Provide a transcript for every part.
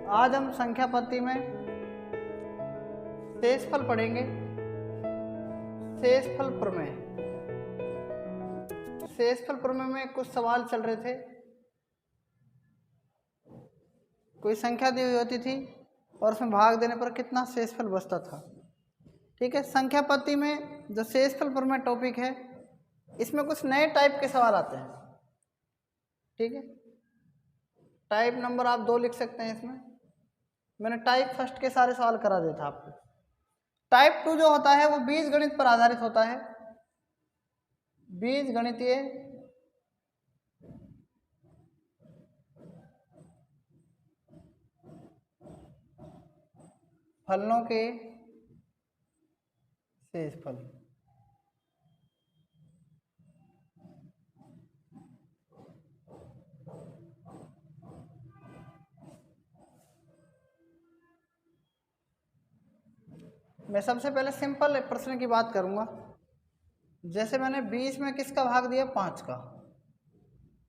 आज हम संख्या पद्धति में शेषफल पढ़ेंगे। शेषफल प्रमेय। शेषफल प्रमेय में कुछ सवाल चल रहे थे। कोई संख्या दी हुई होती थी और उसमें भाग देने पर कितना शेषफल बचता था। ठीक है, संख्या पद्धति में जो शेषफल प्रमेय टॉपिक है, इसमें कुछ नए टाइप के सवाल आते हैं। ठीक है, टाइप नंबर आप 2 लिख सकते हैं। इसमें मैंने टाइप फर्स्ट के सारे सवाल करा दिया था आपको। टाइप 2 जो होता है वो बीजगणित पर आधारित होता है। बीजगणितीय फलनों के शेषफल। मैं सबसे पहले सिंपल प्रश्न की बात करूंगा। जैसे मैंने 20 में किसका भाग दिया? 5 का।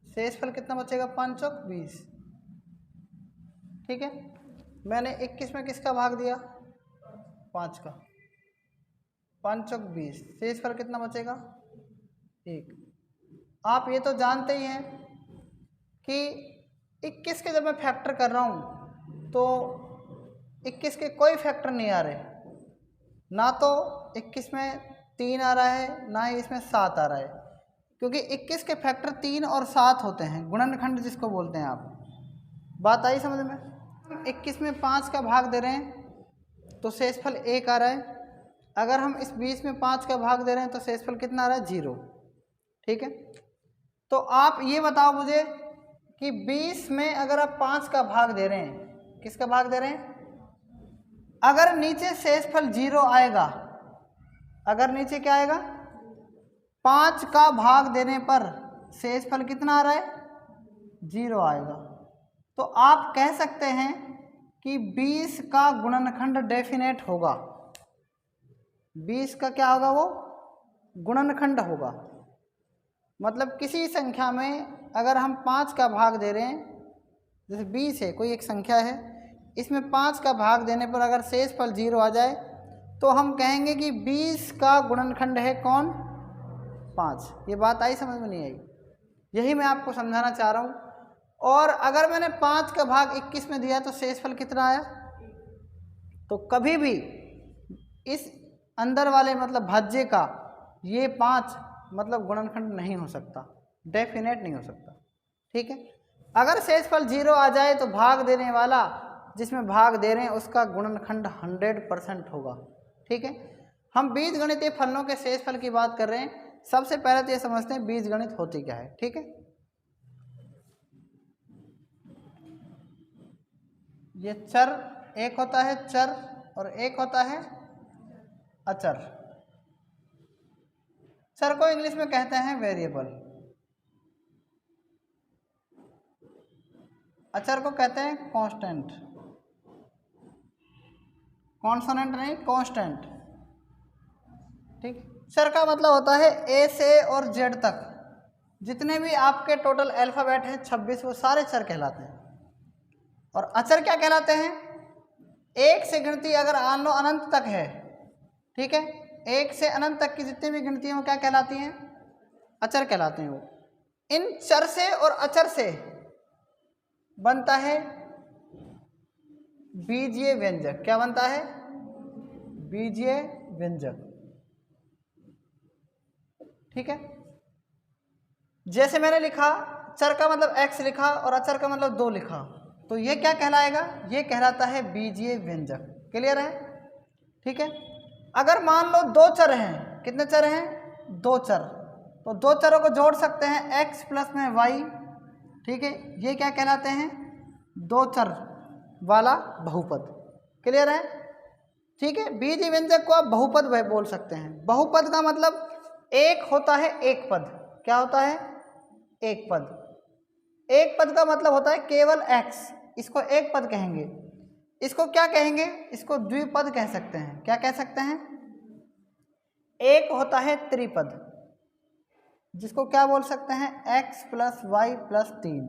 शेषफल कितना बचेगा? 5 चौक 20। ठीक है, मैंने 21 में किसका भाग दिया? 5 का। 5 चौक 20। शेषफल कितना बचेगा? 1। आप ये तो जानते ही हैं कि 21 के जब मैं फैक्टर कर रहा हूँ तो 21 के कोई फैक्टर नहीं आ रहे। ना तो 21 में 3 आ रहा है, ना ही इसमें 7 आ रहा है, क्योंकि 21 के फैक्टर 3 और 7 होते हैं, गुणनखंड जिसको बोलते हैं। आप बात आई समझ में? 21 में 5 का भाग दे रहे हैं तो शेषफल 1 आ रहा है। अगर हम इस 20 में 5 का भाग दे रहे हैं तो शेषफल कितना आ रहा है? 0। ठीक है, तो आप ये बताओ मुझे कि 20 में अगर आप 5 का भाग दे रहे हैं, किसका भाग दे रहे हैं? अगर नीचे शेषफल 0 आएगा, अगर नीचे क्या आएगा? 5 का भाग देने पर शेषफल कितना आ रहा है? 0 आएगा। तो आप कह सकते हैं कि 20 का गुणनखंड डेफिनेट होगा। 20 का क्या होगा? वो गुणनखंड होगा। मतलब किसी संख्या में अगर हम 5 का भाग दे रहे हैं, जैसे 20 है, कोई एक संख्या है, इसमें 5 का भाग देने पर अगर शेषफल 0 आ जाए तो हम कहेंगे कि 20 का गुणनखंड है कौन? 5। ये बात आई समझ में? नहीं आई? यही मैं आपको समझाना चाह रहा हूँ। और अगर मैंने 5 का भाग 21 में दिया तो शेषफल कितना आया? तो कभी भी इस अंदर वाले मतलब भाज्य का ये 5 मतलब गुणनखंड नहीं हो सकता, डेफिनेट नहीं हो सकता। ठीक है, अगर शेषफल 0 आ जाए तो भाग देने वाला जिसमें भाग दे रहे हैं उसका गुणनखंड 100% होगा। ठीक है, हम बीजगणितीय फलनों के शेषफल की बात कर रहे हैं। सबसे पहले तो ये समझते हैं बीजगणित होती क्या है। ठीक है, ये चर एक होता है चर और एक होता है अचर। चर को इंग्लिश में कहते हैं वेरिएबल, अचर को कहते हैं कांस्टेंट। कॉन्सोनेंट नहीं, कांस्टेंट। ठीक, चर का मतलब होता है ए से और जेड तक जितने भी आपके टोटल अल्फ़ाबेट हैं 26, वो सारे चर कहलाते हैं। और अचर क्या कहलाते हैं? एक से गिनती अगर मान लो अनंत तक है, ठीक है, एक से अनंत तक की जितनी भी गिनती हैं वो क्या कहलाती हैं? अचर कहलाते हैं। वो इन चर से और अचर से बनता है बीजीय व्यंजक। क्या बनता है? बीजीय व्यंजक। ठीक है, जैसे मैंने लिखा चर का मतलब x लिखा और अचर का मतलब 2 लिखा, तो ये क्या कहलाएगा? ये कहलाता है बीजीय व्यंजक। क्लियर है? ठीक है, अगर मान लो 2 चर हैं, कितने चर हैं? 2 चर, तो 2 चरों को जोड़ सकते हैं x प्लस में y। ठीक है, ये क्या कहलाते हैं? 2 चर वाला बहुपद। क्लियर है? ठीक है, बीजीय व्यंजक को आप बहुपद बोल सकते हैं। बहुपद का मतलब एक होता है एक पद। क्या होता है? एक पद। एक पद का मतलब होता है केवल x, इसको एक पद कहेंगे। इसको क्या कहेंगे? इसको द्विपद कह सकते हैं। क्या कह सकते हैं? एक होता है त्रिपद, जिसको क्या बोल सकते हैं? x प्लस वाई प्लस 3,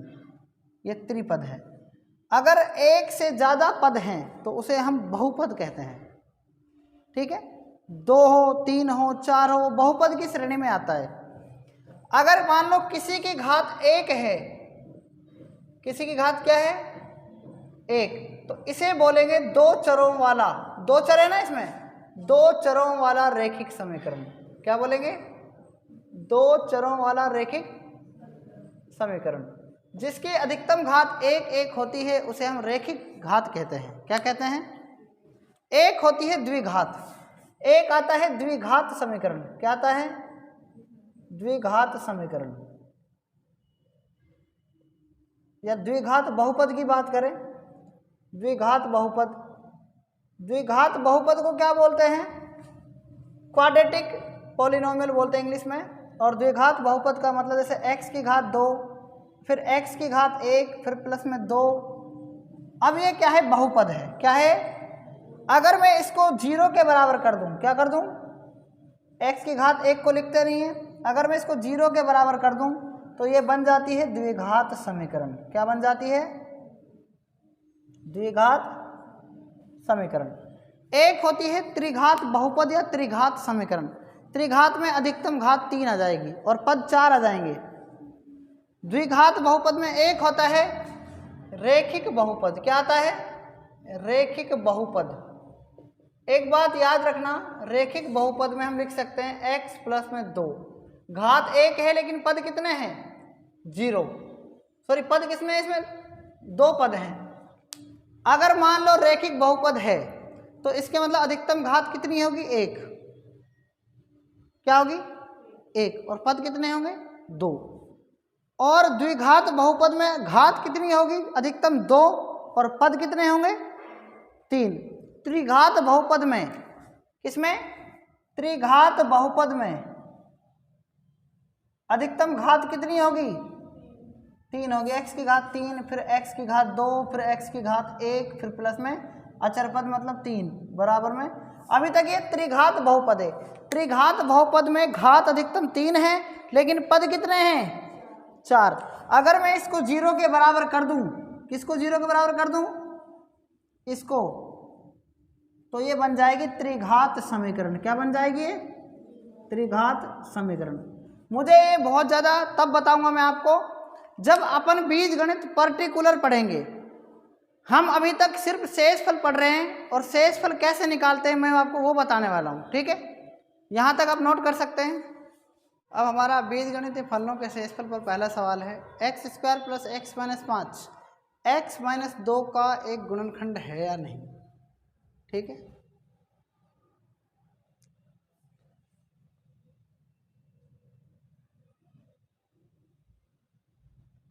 ये त्रिपद है। अगर एक से ज़्यादा पद हैं तो उसे हम बहुपद कहते हैं, ठीक है। 2 हो, 3 हो, 4 हो, बहुपद की श्रेणी में आता है। अगर मान लो किसी की घात 1 है, किसी की घात क्या है 1, तो इसे बोलेंगे 2 चरों वाला, 2 चर है ना इसमें, 2 चरों वाला रैखिक समीकरण। क्या बोलेंगे? 2 चरों वाला रैखिक समीकरण। जिसकी अधिकतम घात 1 होती है उसे हम रैखिक घात कहते हैं। क्या कहते हैं? 1 होती है द्विघात, एक आता है द्विघात समीकरण। क्या आता है? द्विघात समीकरण। या द्विघात बहुपद की बात करें, द्विघात बहुपद, द्विघात बहुपद को क्या बोलते हैं? क्वाड्रेटिक पॉलिनोमियल बोलते हैं इंग्लिश में। और द्विघात बहुपद का मतलब जैसे x की घात 2, फिर x की घात 1, फिर प्लस में 2। अब ये क्या है? बहुपद है। क्या है? अगर मैं इसको 0 के बराबर कर दूं, क्या कर दूं? x की घात 1 को लिखते नहीं है, अगर मैं इसको 0 के बराबर कर दूं तो ये बन जाती है द्विघात समीकरण। क्या बन जाती है? द्विघात समीकरण। एक होती है त्रिघात बहुपद या त्रिघात समीकरण। त्रिघात में अधिकतम घात 3 आ जाएगी और पद 4 आ जाएंगे। द्विघात बहुपद में एक होता है रैखिक बहुपद। क्या आता है? रैखिक बहुपद। एक बात याद रखना, रैखिक बहुपद में हम लिख सकते हैं x प्लस में 2। घात 1 है लेकिन पद कितने हैं? 0। सॉरी, पद कितने हैं इसमें? 2 पद हैं। अगर मान लो रैखिक बहुपद है तो इसके मतलब अधिकतम घात कितनी होगी? 1। क्या होगी? 1। और पद कितने होंगे? 2। और द्विघात बहुपद में घात कितनी होगी? अधिकतम 2 और पद कितने होंगे? 3। त्रिघात बहुपद में, किसमें? त्रिघात बहुपद में अधिकतम घात कितनी होगी? 3 होगी। x की घात 3, फिर x की घात 2, फिर x की घात 1, फिर प्लस में अचर पद मतलब 3 बराबर में। अभी तक ये त्रिघात बहुपद है। त्रिघात बहुपद में घात अधिकतम 3 है लेकिन पद कितने हैं? 4। अगर मैं इसको 0 के बराबर कर दूं, किसको 0 के बराबर कर दूं? इसको, तो ये बन जाएगी त्रिघात समीकरण। क्या बन जाएगी? त्रिघात समीकरण। मुझे ये बहुत ज़्यादा तब बताऊंगा मैं आपको जब अपन बीजगणित पर्टिकुलर पढ़ेंगे। हम अभी तक सिर्फ शेषफल पढ़ रहे हैं और शेषफल कैसे निकालते हैं मैं आपको वो बताने वाला हूँ, ठीक है। यहाँ तक आप नोट कर सकते हैं। अब हमारा बीजगणितीय फलनों के शेषफल पर पहला सवाल है, x² + x - 5 x - 2 का एक गुणनखंड है या नहीं, ठीक है।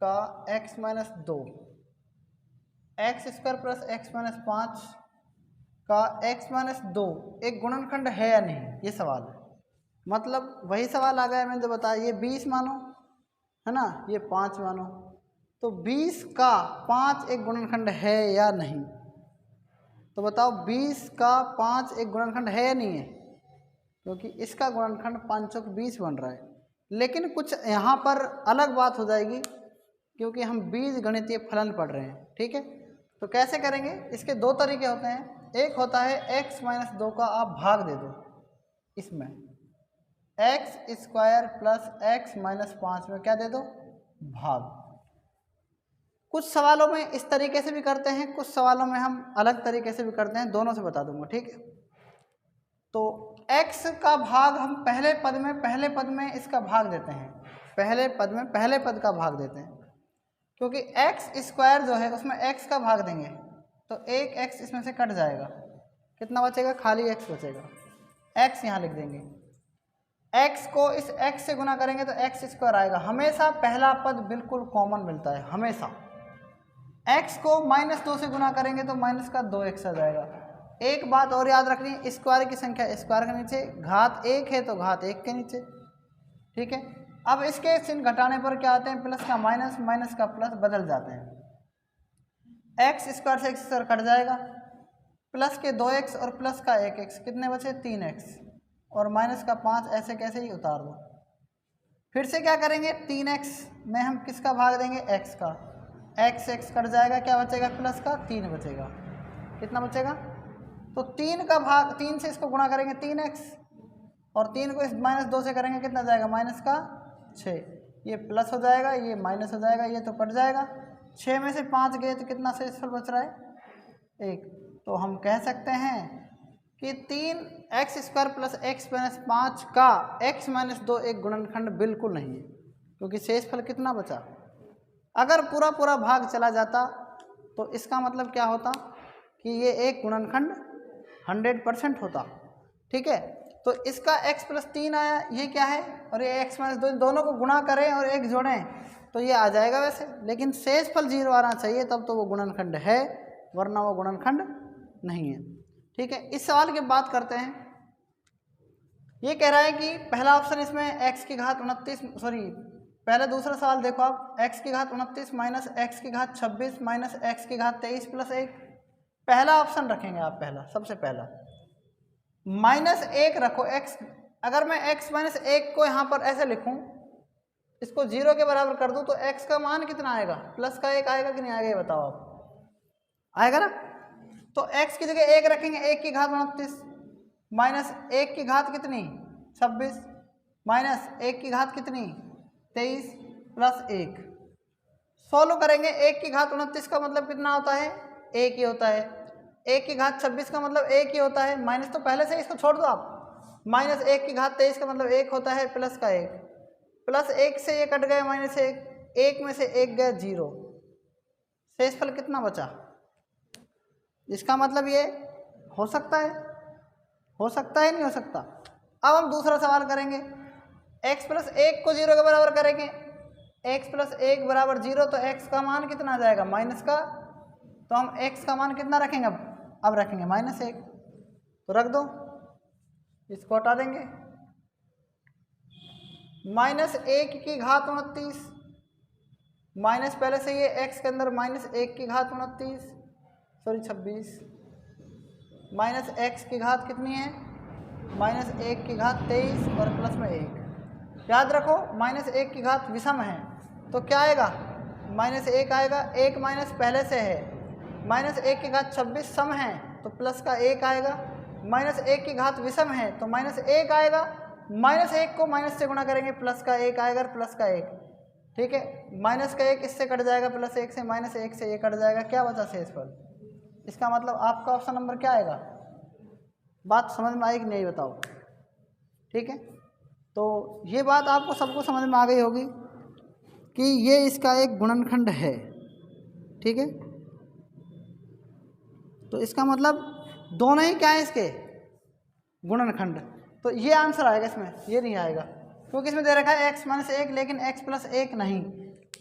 का x - 2, x² + x - 5 का x - 2 एक गुणनखंड है या नहीं, ये सवाल है। मतलब वही सवाल आ गया मैंने जो बताया, ये 20 मानो है ना, ये 5 मानो, तो 20 का 5 एक गुणनखंड है या नहीं। तो बताओ 20 का 5 एक गुणनखंड है या नहीं है, क्योंकि इसका गुणनखंड 5 चौक 20 बन रहा है। लेकिन कुछ यहाँ पर अलग बात हो जाएगी क्योंकि हम बीजगणितीय फलन पढ़ रहे हैं, ठीक है। तो कैसे करेंगे? इसके 2 तरीके होते हैं। एक होता है x - 2 का आप भाग दे दो इसमें, x² + x - 5 में क्या दे दो? भाग। कुछ सवालों में इस तरीके से भी करते हैं, कुछ सवालों में हम अलग तरीके से भी करते हैं, दोनों से बता दूंगा, ठीक है। तो x का भाग हम पहले पद में इसका भाग देते हैं, पहले पद में पहले पद का भाग देते हैं, क्योंकि x² जो है उसमें x का भाग देंगे तो एक x इसमें से कट जाएगा, कितना बचेगा? खाली x बचेगा। x यहाँ लिख देंगे, x को इस x से गुना करेंगे तो x² आएगा। हमेशा पहला पद बिल्कुल कॉमन मिलता है, हमेशा। x को -2 से गुना करेंगे तो माइनस का 2x आ जाएगा। एक बात और याद रखनी है, स्क्वायर की संख्या स्क्वायर के नीचे, घात 1 है तो घात 1 के नीचे, ठीक है। अब इसके चिन्ह घटाने पर क्या आते हैं? प्लस का माइनस, माइनस का प्लस बदल जाते हैं। x² से x² कट जाएगा, प्लस के 2x और प्लस का 1x, कितने बचे? 3x, और माइनस का 5 ऐसे कैसे ही उतार दो। फिर से क्या करेंगे? 3x में हम किसका भाग देंगे? x का, एक्स एक्स कट जाएगा, क्या बचेगा प्लस का 3 बचेगा। कितना बचेगा? तो 3 का भाग 3 से इसको गुणा करेंगे 3x और 3 को इस -2 से करेंगे कितना जाएगा माइनस का 6। ये प्लस हो जाएगा, ये माइनस हो जाएगा, ये तो कट जाएगा। 6 में से 5 गए तो कितना शेषफल बच रहा है 1। तो हम कह सकते हैं कि 3x² प्लस x-5 का x-2 एक गुणनखंड बिल्कुल नहीं है, क्योंकि शेषफल कितना बचा। अगर पूरा पूरा भाग चला जाता तो इसका मतलब क्या होता कि ये एक गुणनखंड 100% होता। ठीक है, तो इसका x + 3 आया, ये क्या है, और ये x-2 दोनों को गुणा करें और 1 जोड़ें तो ये आ जाएगा वैसे, लेकिन शेषफल 0 आना चाहिए, तब तो वो गुणनखंड है, वरना वो गुणनखंड नहीं है। ठीक है, इस सवाल की बात करते हैं। ये कह रहा है कि पहला ऑप्शन इसमें x की घात 29 पहले दूसरा सवाल देखो आप, x की घात 29 माइनस x की घात 26 माइनस x की घात 23 + 1। पहला ऑप्शन रखेंगे आप, पहला सबसे पहला -1 रखो x। अगर मैं x - 1 को यहाँ पर ऐसे लिखूं, इसको 0 के बराबर कर दूं, तो x का मान कितना आएगा, प्लस का 1 आएगा कि नहीं आएगा, ये बताओ आप। आएगा ना? तो x की जगह 1 रखेंगे, 1 की घात 29 माइनस 1 की घात कितनी 26 माइनस 1 की घात कितनी 23 + 1। सॉल्व करेंगे, 1 की घात 29 का मतलब कितना होता है 1 ही होता है, 1 की घात 26 का मतलब 1 ही होता है, माइनस तो पहले से इसको छोड़ दो आप, माइनस 1 की घात 23 का मतलब 1 होता है, प्लस का 1, प्लस 1 से ये कट गए -1, 1 में से 1 गया 0, शेषफल कितना बचा। इसका मतलब ये हो सकता है, नहीं हो सकता। अब हम दूसरा सवाल करेंगे, x + 1 को 0 के बराबर करेंगे, x + 1 बराबर 0, तो x का मान कितना आ जाएगा माइनस का, तो हम x का मान कितना रखेंगे, अब रखेंगे -1, तो रख दो, इसको हटा देंगे। -1 की घात 29 माइनस पहले से ये x के अंदर -1 की घात 26 माइनस x की घात कितनी है -1 की घात 23 और प्लस में 1। याद रखो -1 की घात विषम है, तो क्या आएगा -1 आएगा, 1 माइनस पहले से है, -1 की घात 26 सम है तो प्लस का 1 आएगा, -1 की घात विषम है तो -1 आएगा, -1 को माइनस से गुणा करेंगे प्लस का 1 आएगा, प्लस का 1। ठीक है, माइनस का 1 इससे कट जाएगा, प्लस 1 से, -1 से ये कट जाएगा, क्या बचा शेषफल। इसका मतलब आपका ऑप्शन नंबर क्या आएगा। बात समझ में आई कि नहीं बताओ। ठीक है, तो ये बात आपको सबको समझ में आ गई होगी कि ये इसका एक गुणनखंड है। ठीक है, तो इसका मतलब दोनों ही क्या है इसके गुणनखंड, तो ये आंसर आएगा इसमें, ये नहीं आएगा क्योंकि इसमें दे रखा है x - 1 लेकिन x + 1 नहीं,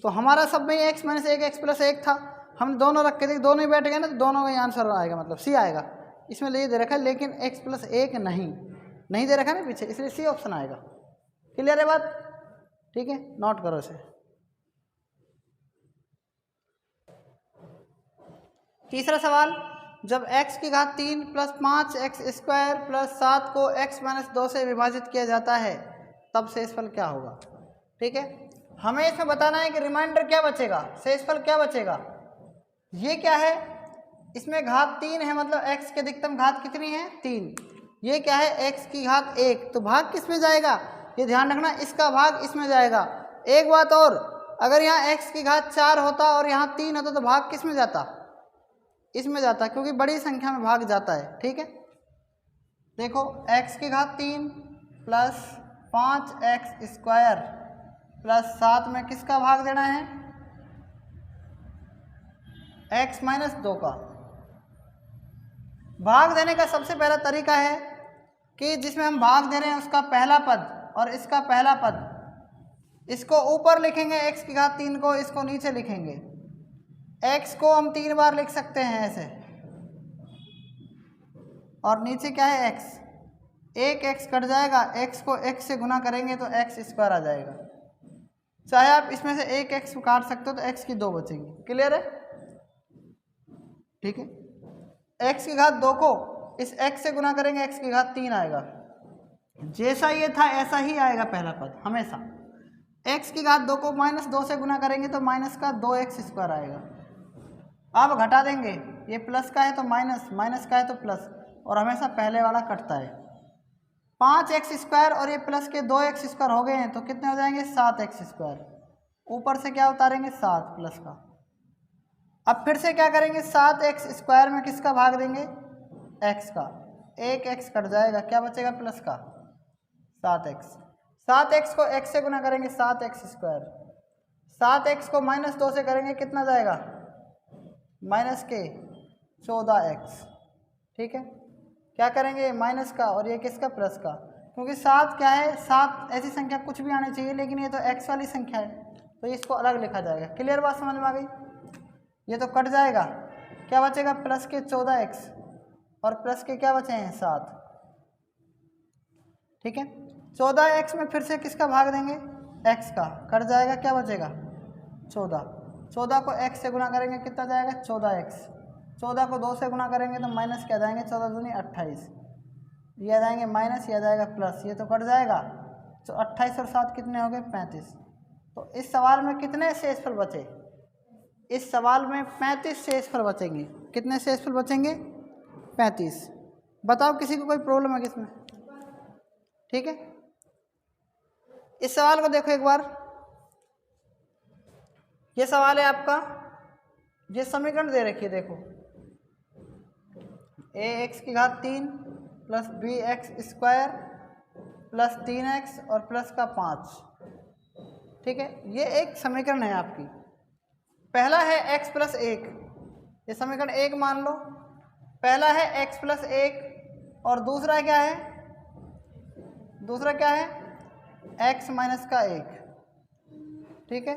तो हमारा सब में x - 1 x + 1 था, हम दोनों रख के देख, दोनों ही बैठ गए ना, तो दोनों का ही आंसर आएगा, मतलब सी आएगा। इसमें ये दे रखा है लेकिन x + 1 नहीं दे रखा है ना पीछे, इसलिए सी ऑप्शन आएगा। क्लियर है बात। ठीक है, नोट करो इसे। तीसरा सवाल, जब x की घात 3 + 5x² + 7 को x - 2 से विभाजित किया जाता है तब शेषफल क्या होगा। ठीक है, हमें इसमें बताना है कि रिमाइंडर क्या बचेगा, शेषफल क्या बचेगा। ये क्या है, इसमें घात 3 है, मतलब x की अधिकतम घात कितनी है 3। ये क्या है x की घात 1, तो भाग किस में जाएगा, ये ध्यान रखना, इसका भाग इसमें जाएगा। एक बात और, अगर यहाँ x की घात 4 होता और यहाँ 3 होता तो भाग किस में जाता, इसमें जाता, क्योंकि बड़ी संख्या में भाग जाता है। ठीक है, देखो x की घात 3 + 5x² + 7 में किसका भाग देना है x - 2 का। भाग देने का सबसे पहला तरीका है कि जिसमें हम भाग दे रहे हैं उसका पहला पद और इसका पहला पद, इसको ऊपर लिखेंगे x की घात 3 को, इसको नीचे लिखेंगे। x को हम 3 बार लिख सकते हैं ऐसे, और नीचे क्या है x, एक x कट जाएगा, x को x से गुना करेंगे तो x² आ जाएगा। चाहे आप इसमें से एक x काट सकते हो तो x की 2 बचेंगी। क्लियर है। ठीक है, x की घात 2 को इस x से गुना करेंगे, x की घात 3 आएगा। जैसा ये था ऐसा ही आएगा पहला पद हमेशा। x की घात 2 को -2 से गुना करेंगे तो माइनस का 2x² आएगा। अब घटा देंगे, ये प्लस का है तो माइनस, माइनस का है तो प्लस, और हमेशा पहले वाला कटता है। 5x² और ये प्लस के 2x² हो गए हैं तो कितने हो जाएंगे 7x²। ऊपर से क्या उतारेंगे 7 प्लस का। अब फिर से क्या करेंगे 7x² में किसका भाग देंगे x का, एक x कट जाएगा, क्या बचेगा प्लस का 7x। 7x को x से गुना करेंगे 7x², 7x को -2 से करेंगे कितना जाएगा माइनस के 14x। ठीक है, क्या करेंगे माइनस का और ये किसका प्लस का, क्योंकि 7 क्या है 7 ऐसी संख्या कुछ भी आनी चाहिए, लेकिन ये तो x वाली संख्या है तो इसको अलग लिखा जाएगा। क्लियर बात समझ में आ गई। ये तो कट जाएगा, क्या बचेगा प्लस के 14x और प्लस के क्या बचे हैं 7। ठीक है, 14x में फिर से किसका भाग देंगे x का, कट जाएगा, क्या बचेगा 14। 14 को x से गुना करेंगे कितना जाएगा 14x। 14 को 2 से गुना करेंगे तो माइनस क्या जाएंगे 14 दूनी 28, ये आ जाएंगे माइनस, ये आ जाएगा प्लस, ये तो कट जाएगा। तो 28 और 7 कितने हो गए 35। तो इस सवाल में कितने शेषफल बचे, इस सवाल में 35 शेषफल बचेंगे। कितने शेषफल बचेंगे 35। बताओ किसी को कोई प्रॉब्लम है किसमें। ठीक है, इस सवाल को देखो एक बार, ये सवाल है आपका, ये समीकरण दे रखी है देखो, ax की घात 3 प्लस bx² प्लस 3x और प्लस का 5। ठीक है, ये एक समीकरण है आपकी। पहला है x प्लस 1, ये समीकरण 1 मान लो, पहला है x प्लस 1 और दूसरा क्या है, दूसरा क्या है x माइनस का 1। ठीक है,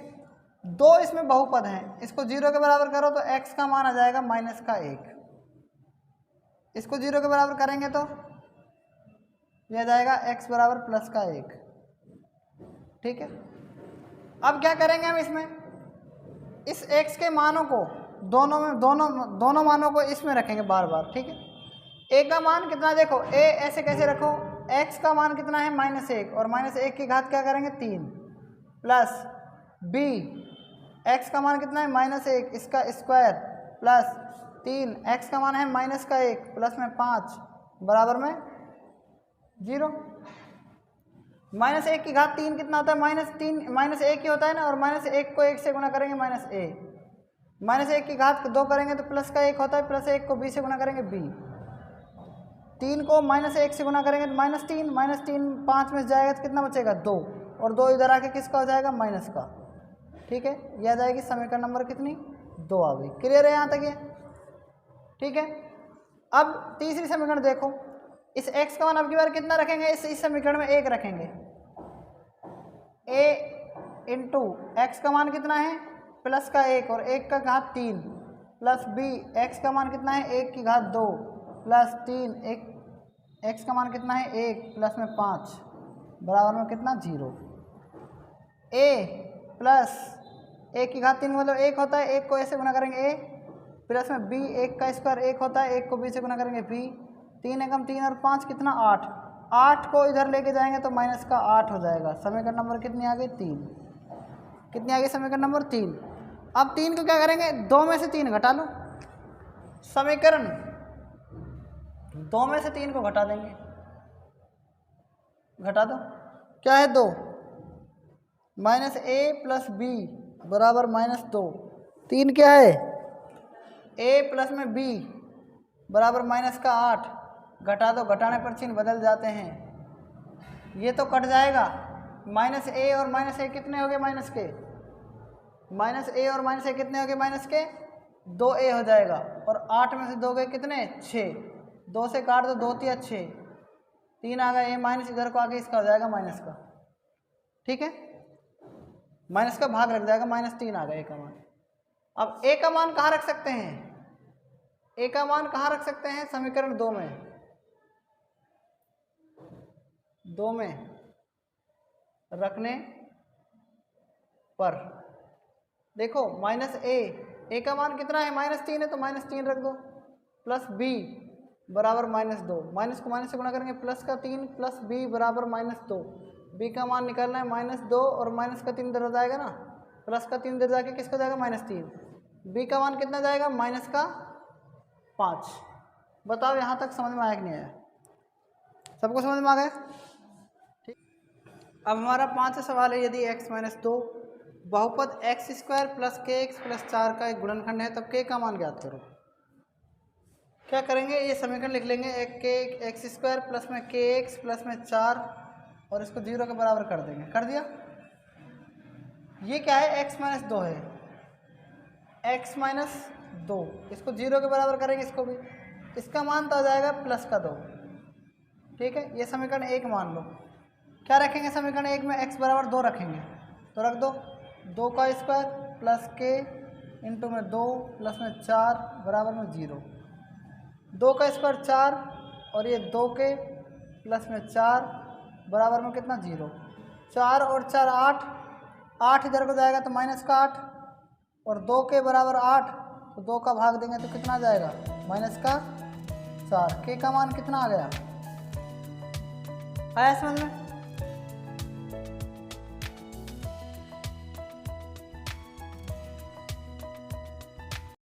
दो इसमें बहुपद हैं, इसको 0 के बराबर करो तो x का मान आ जाएगा माइनस का 1, इसको 0 के बराबर करेंगे तो यह आ जाएगा x बराबर प्लस का 1। ठीक है, अब क्या करेंगे हम इसमें, इस x के मानों को दोनों मानों को इसमें रखेंगे बार बार। ठीक है, a का मान कितना देखो, a ऐसे कैसे रखो, x का मान कितना है -1 और -1 की घात क्या करेंगे 3 प्लस b x का मान कितना है -1 इसका स्क्वायर प्लस 3 x का मान है माइनस का 1 प्लस में 5 बराबर में 0। -1 की घात 3 कितना होता है -1 ही होता है ना, और -1 को 1 से गुना करेंगे -a, -1 की घात 2 करेंगे तो प्लस का 1 होता है, प्लस 1 को b से गुना करेंगे b, 3 को -1 से गुना करेंगे तो -3 5 में जाएगा तो कितना बचेगा 2, और 2 इधर आके किसका हो जाएगा माइनस का। ठीक है, ये आ जाएगी समीकरण नंबर कितनी 2 आ गई। क्लियर है यहाँ तक ये। ठीक है, अब तीसरी समीकरण देखो, इस x का मान अब की बार कितना रखेंगे, इस समीकरण में 1 रखेंगे, a इंटू एक्स का मान कितना है प्लस का 1 और 1 का घात 3 प्लस b x का मान कितना है 1 की घात 2 प्लस 3 x का मान कितना है 1 प्लस में 5 बराबर में कितना 0। a प्लस 1 की घात 3 मतलब 1 होता है, 1 को ऐसे गुना करेंगे a प्लस में b 1 का स्क्वायर 1 होता है, 1 को b से गुना करेंगे b, 3 एकम 3 और 5 कितना 8, 8 को इधर लेके जाएंगे तो माइनस का 8 हो जाएगा। समीकरण नंबर कितनी आ गई 3, कितनी आ गई समीकरण नंबर 3। अब 3 को क्या करेंगे 2 में से 3 घटा लो, समीकरण 2 में से 3 को घटा देंगे, घटा दो क्या है 2 -a प्लस b बराबर -2, 3 क्या है a प्लस में b बराबर माइनस का 8, घटा दो, घटाने पर चिन्ह बदल जाते हैं, ये तो कट जाएगा, -a और -a कितने हो गए माइनस के, -a और -a कितने हो गए माइनस के 2a हो जाएगा, और 8 में से 2 गए कितने 6, 2 से काट दो 2 3 6, 3 आ गया, a माइनस इधर को आगे इसका हो जाएगा माइनस का। ठीक है, माइनस का भाग लग जाएगा, -3 आ गया a का मान। अब a का मान कहाँ रख सकते हैं, a का मान कहाँ रख सकते हैं समीकरण 2 में रखने पर देखो -a का मान कितना है -3 है तो -3 रख दो, प्लस b बराबर -2, माइनस को माइनस से गुणा करेंगे प्लस का 3 प्लस b बराबर -2, बी का मान निकालना है -2 और माइनस का 3 इधर जाएगा ना, प्लस का 3 इधर जाके किसको जाएगा -3। बी का मान कितना जाएगा -5। बताओ यहाँ तक समझ में आया कि नहीं आया? सबको समझ में आ गया? ठीक। अब हमारा 5वां सवाल है, यदि x - 2 बहुपद x² + kx + 4 का एक गुणनखंड है तब k का मान ज्ञात करो। क्या करेंगे, ये समीकरण लिख लेंगे, x² प्लस में kx प्लस में 4 और इसको 0 के बराबर कर देंगे। कर दिया। ये क्या है, x - 2 है, x - 2, इसको 0 के बराबर करेंगे, इसको भी, इसका मान तो आ जाएगा +2। ठीक है, ये समीकरण 1 मान लो। क्या रखेंगे समीकरण 1 में, x = 2 रखेंगे, तो रख दो 2 का स्क्वायर प्लस k इंटू में 2 प्लस में 4 बराबर में 0। 2 का स्क्वायर 4 और ये 2k प्लस में 4 बराबर में कितना, 0। 4 और 4 8, 8 इधर को जाएगा तो -8 और 2k बराबर 8, तो 2 का भाग देंगे तो कितना आ जाएगा, -4। k का मान कितना आ गया, आया समझ में?